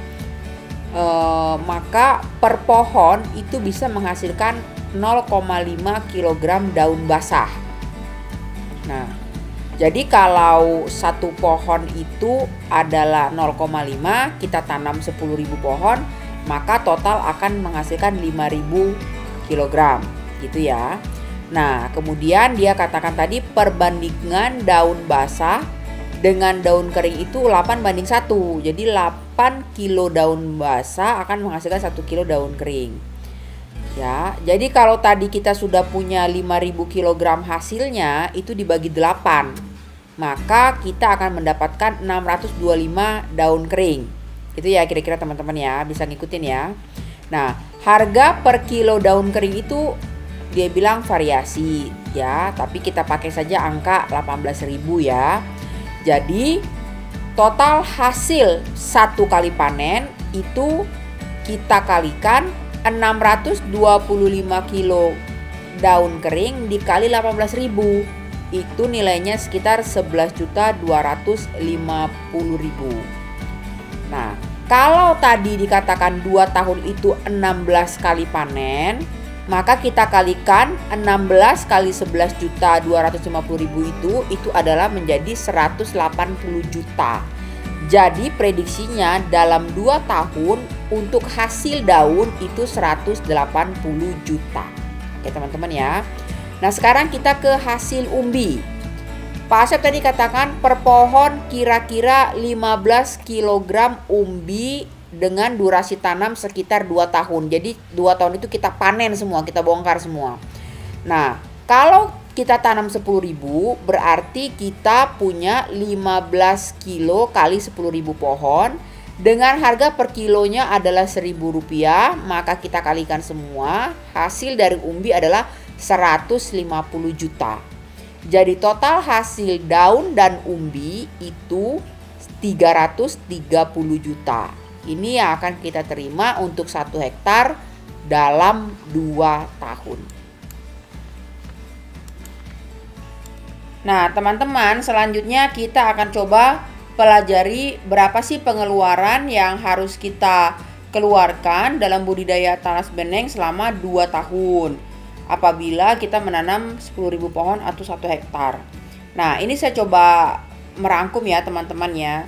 maka per pohon itu bisa menghasilkan 0,5 kg daun basah. Nah, jadi kalau 1 pohon itu adalah 0,5, kita tanam 10.000 pohon, maka total akan menghasilkan 5.000 kg gitu ya. Nah, kemudian dia katakan tadi perbandingan daun basah dengan daun kering itu 8:1. Jadi 8 kilo daun basah akan menghasilkan 1 kilo daun kering. Ya, jadi kalau tadi kita sudah punya 5.000 kg hasilnya itu dibagi 8, maka kita akan mendapatkan 625 daun kering. Itu ya kira-kira teman-teman ya, bisa ngikutin ya. Nah, harga per kilo daun kering itu dia bilang variasi ya, tapi kita pakai saja angka 18.000 ya. Jadi total hasil 1 kali panen itu kita kalikan 625 kilo daun kering dikali 18.000, itu nilainya sekitar 11.250.000. Nah, kalau tadi dikatakan 2 tahun itu 16 kali panen, maka kita kalikan 16 kali 11.250.000 itu adalah menjadi 180 juta. Jadi prediksinya dalam 2 tahun untuk hasil daun itu 180 juta. Oke teman-teman ya. Nah sekarang kita ke hasil umbi. Pak Asep tadi katakan per pohon kira-kira 15 kg umbi dengan durasi tanam sekitar 2 tahun. Jadi 2 tahun itu kita panen semua, kita bongkar semua. Nah kalau kita tanam 10.000 berarti kita punya 15 kilo kali 10.000 pohon. Dengan harga per kilonya adalah Rp1.000, maka kita kalikan semua. Hasil dari umbi adalah 150 juta. Jadi total hasil daun dan umbi itu 330 juta. Ini yang akan kita terima untuk 1 hektar dalam 2 tahun. Nah teman-teman, selanjutnya kita akan coba pelajari berapa sih pengeluaran yang harus kita keluarkan dalam budidaya talas beneng selama 2 tahun apabila kita menanam 10.000 pohon atau 1 hektar. Nah ini saya coba merangkum ya teman-teman ya.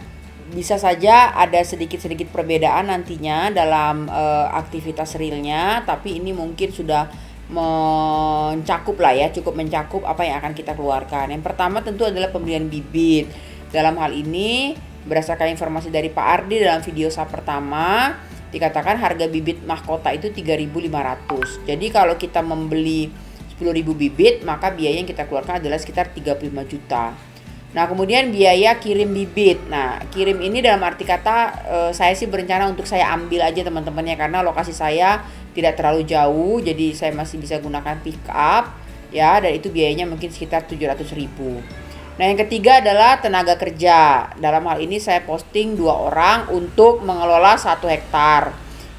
Bisa saja ada sedikit-sedikit perbedaan nantinya dalam aktivitas realnya, tapi ini mungkin sudah mencakup lah ya, cukup mencakup apa yang akan kita keluarkan. Yang pertama tentu adalah pembelian bibit. Dalam hal ini berdasarkan informasi dari Pak Ardi dalam video saya pertama dikatakan harga bibit mahkota itu 3.500. Jadi kalau kita membeli 10.000 10.000 bibit, maka biaya yang kita keluarkan adalah sekitar 35 juta. Nah, kemudian biaya kirim bibit. Nah, kirim ini dalam arti kata saya sih berencana untuk saya ambil aja teman-temannya, karena lokasi saya tidak terlalu jauh, jadi saya masih bisa gunakan pick up ya, dan itu biayanya mungkin sekitar 700.000. Nah, yang ketiga adalah tenaga kerja. Dalam hal ini saya posting 2 orang untuk mengelola 1 hektar.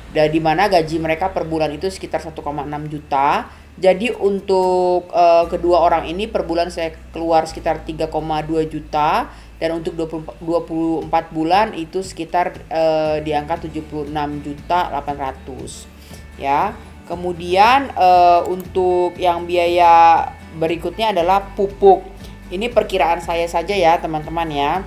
Dan di mana gaji mereka per bulan itu sekitar 1,6 juta. Jadi untuk kedua orang ini per bulan saya keluar sekitar 3,2 juta, dan untuk 24 bulan itu sekitar di angka 76.800.000 ya. Kemudian untuk yang biaya berikutnya adalah pupuk. Ini perkiraan saya saja ya teman-teman ya.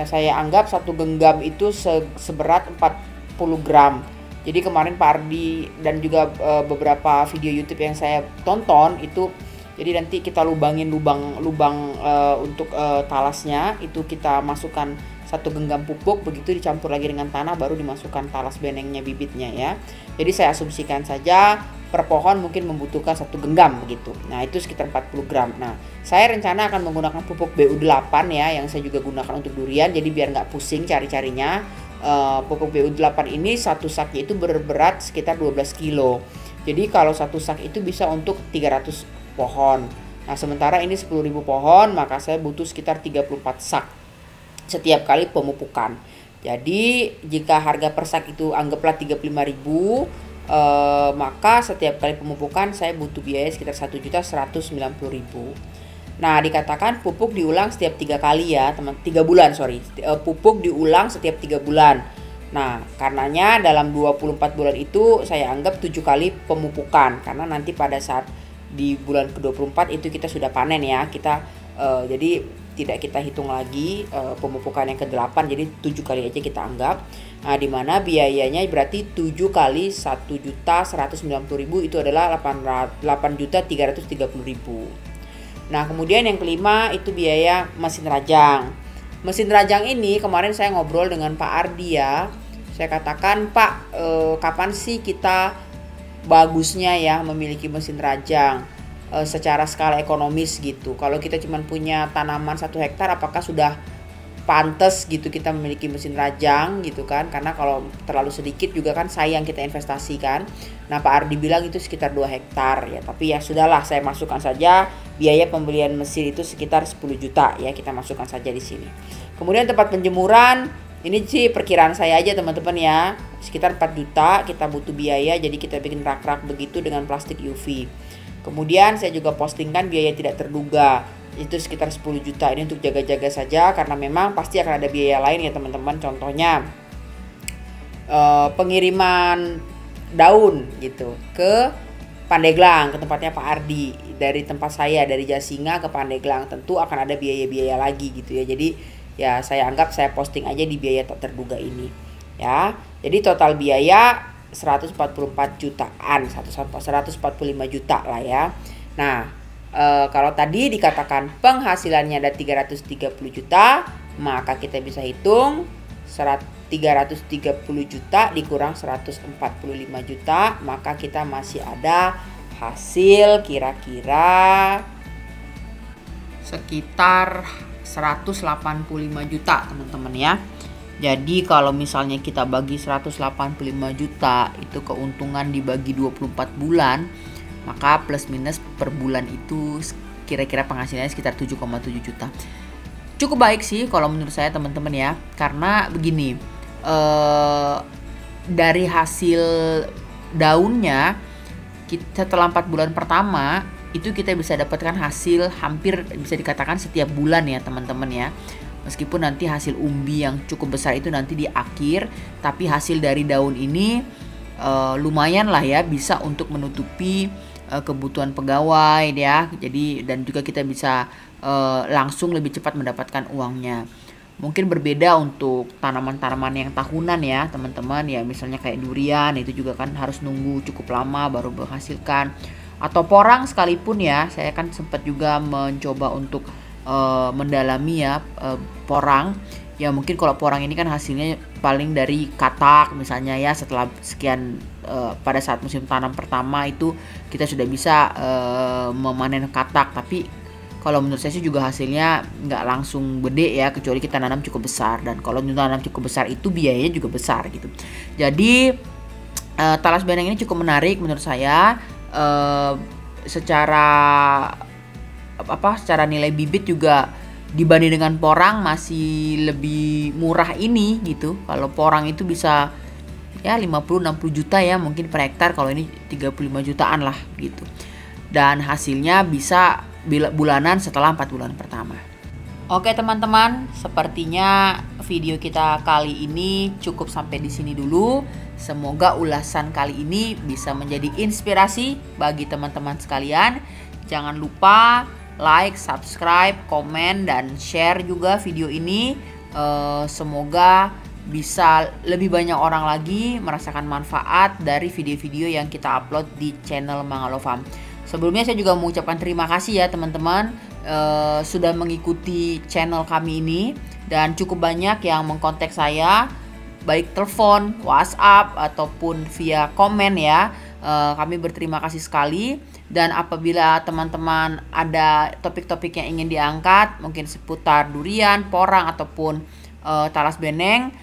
Saya anggap 1 genggam itu seberat 40 gram. Jadi kemarin Pak Ardi dan juga beberapa video YouTube yang saya tonton itu, jadi nanti kita lubangin lubang untuk talasnya, itu kita masukkan 1 genggam pupuk, begitu dicampur lagi dengan tanah baru dimasukkan talas benengnya, bibitnya ya. Jadi saya asumsikan saja per pohon mungkin membutuhkan 1 genggam begitu. Nah, itu sekitar 40 gram. Nah, saya rencana akan menggunakan pupuk BU8 ya, yang saya juga gunakan untuk durian, jadi biar nggak pusing cari-carinya. Pupuk BU8 ini 1 saknya itu berberat sekitar 12 kilo. Jadi kalau 1 sak itu bisa untuk 300 pohon. Nah, sementara ini 10.000 pohon, maka saya butuh sekitar 34 sak setiap kali pemupukan. Jadi jika harga per sak itu anggaplah 35.000, maka setiap kali pemupukan saya butuh biaya sekitar 1.190.000. Nah, dikatakan pupuk diulang setiap 3 kali ya teman, 3 bulan pupuk diulang setiap 3 bulan. Nah, karenanya dalam 24 bulan itu saya anggap 7 kali pemupukan, karena nanti pada saat di bulan ke-24 itu kita sudah panen ya. Kita jadi tidak kita hitung lagi pemupukan yang ke-8, jadi 7 kali aja kita anggap. Nah, dimana biayanya berarti 7 kali 1.190.000 itu adalah 8.330.000. Nah, kemudian yang kelima itu biaya mesin rajang. Mesin rajang ini kemarin saya ngobrol dengan Pak Ardi ya. Saya katakan, Pak, kapan sih kita bagusnya ya memiliki mesin rajang secara skala ekonomis gitu. Kalau kita cuma punya tanaman 1 hektar, apakah sudah pantas gitu kita memiliki mesin rajang gitu kan, karena kalau terlalu sedikit juga kan sayang kita investasikan. Nah, Pak Ardi bilang itu sekitar 2 hektar ya, tapi ya sudahlah, saya masukkan saja biaya pembelian mesin itu sekitar 10 juta ya, kita masukkan saja di sini. Kemudian tempat penjemuran, ini sih perkiraan saya aja teman-teman ya, sekitar 4 juta kita butuh biaya, jadi kita bikin rak-rak begitu dengan plastik UV. Kemudian saya juga postingkan biaya tidak terduga, itu sekitar 10 juta. Ini untuk jaga-jaga saja, karena memang pasti akan ada biaya lain ya teman-teman. Contohnya pengiriman daun gitu ke Pandeglang, ke tempatnya Pak Ardi. Dari tempat saya, dari Jasinga ke Pandeglang, tentu akan ada biaya-biaya lagi gitu ya. Jadi ya saya anggap saya posting aja di biaya tak terduga ini ya. Jadi total biaya 144 jutaan, 145 juta lah ya. Nah, kalau tadi dikatakan penghasilannya ada 330 juta, maka kita bisa hitung 330 juta dikurang 145 juta, maka kita masih ada hasil kira-kira sekitar 185 juta teman-teman ya. Jadi kalau misalnya kita bagi 185 juta itu keuntungan dibagi 24 bulan, maka plus minus per bulan itu kira-kira penghasilannya sekitar 7,7 juta. Cukup baik sih kalau menurut saya teman-teman ya, karena begini, dari hasil daunnya setelah 4 bulan pertama itu kita bisa dapatkan hasil hampir bisa dikatakan setiap bulan ya teman-teman ya. Meskipun nanti hasil umbi yang cukup besar itu nanti di akhir, tapi hasil dari daun ini lumayan lah ya, bisa untuk menutupi kebutuhan pegawai ya. Jadi dan juga kita bisa langsung lebih cepat mendapatkan uangnya. Mungkin berbeda untuk tanaman-tanaman yang tahunan ya teman-teman ya, misalnya kayak durian itu juga kan harus nunggu cukup lama baru menghasilkan, atau porang sekalipun ya. Saya kan sempat juga mencoba untuk mendalami ya porang ya. Mungkin kalau porang ini kan hasilnya paling dari katak misalnya ya, setelah sekian pada saat musim tanam pertama itu kita sudah bisa memanen katak. Tapi kalau menurut saya sih juga hasilnya nggak langsung gede ya, kecuali kita nanam cukup besar. Dan kalau nanam cukup besar itu biayanya juga besar gitu. Jadi talas beneng ini cukup menarik menurut saya. Secara nilai bibit juga dibanding dengan porang masih lebih murah ini gitu. Kalau porang itu bisa ya 50-60 juta ya mungkin per hektar, kalau ini 35 jutaan lah gitu. Dan hasilnya bisa bulanan setelah 4 bulan pertama. Oke teman-teman, sepertinya video kita kali ini cukup sampai di sini dulu. Semoga ulasan kali ini bisa menjadi inspirasi bagi teman-teman sekalian. Jangan lupa like, subscribe, komen, dan share juga video ini. Semoga bisa lebih banyak orang lagi merasakan manfaat dari video-video yang kita upload di channel Mangalo Farm. Sebelumnya saya juga mengucapkan terima kasih ya teman-teman sudah mengikuti channel kami ini, dan cukup banyak yang mengkontak saya baik telepon, WhatsApp ataupun via komen ya. Kami berterima kasih sekali. Dan apabila teman-teman ada topik-topik yang ingin diangkat, mungkin seputar durian, porang ataupun talas beneng,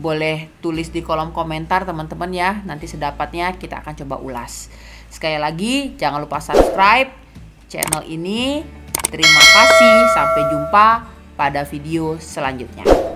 boleh tulis di kolom komentar teman-teman ya. Nanti sedapatnya kita akan coba ulas. Sekali lagi jangan lupa subscribe channel ini. Terima kasih, sampai jumpa pada video selanjutnya.